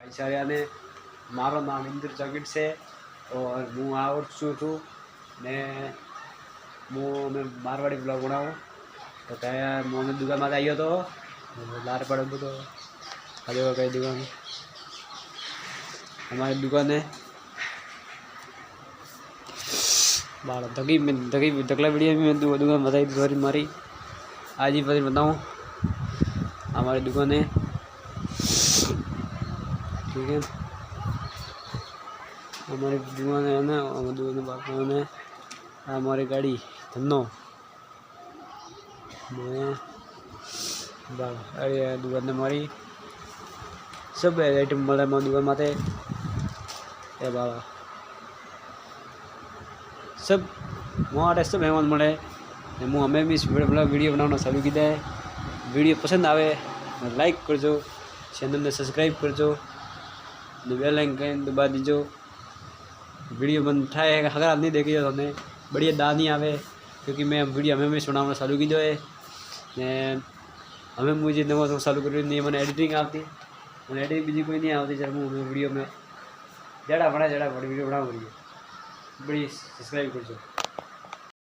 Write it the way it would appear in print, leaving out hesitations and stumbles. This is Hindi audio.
भाई ने मारो नाम इंद्र जगीट से और हूँ आवड़ू छू ने मैं मारवाड़ी ब्लॉग बनाऊँ तो क्या मैं दुकान में आई तो लार पड़े तो आज कई दुकान हमारी दुकान है बाल दगी दगला वीडियो में मैं दुकान बताई थी मारी आज ही फिर बताऊँ हमारी दुकान है ठीक है। हमारी दुकान है ना दुकान बात है हमारी गाड़ी धनो दुकान हमारी सब आइटम મળે दुकान माते बाबा सब वहाँ सब हेमंत મળે हूँ हमें भी वीडियो बनाना चालू कीधा है। वीडियो पसंद आवे लाइक करजो चैनल ने सब्सक्राइब करजो बेल आइकन दबा दीजो। वीडियो बंद थाय अगर आप नहीं देखी तो हमें बढ़िया दाद नहीं आवे क्योंकि मैं वीडियो हमें भी सुनाना चालू कीधो है ने हमें मुझे नवा चालू कर नहीं मैंने एडिटिंग आती मैंने एडिटिंग बीजी कोई नहीं आती जब हमें वीडियो में जड़ा बड़ा वीडियो बनाओ बड़ी सब्सक्राइब करजो।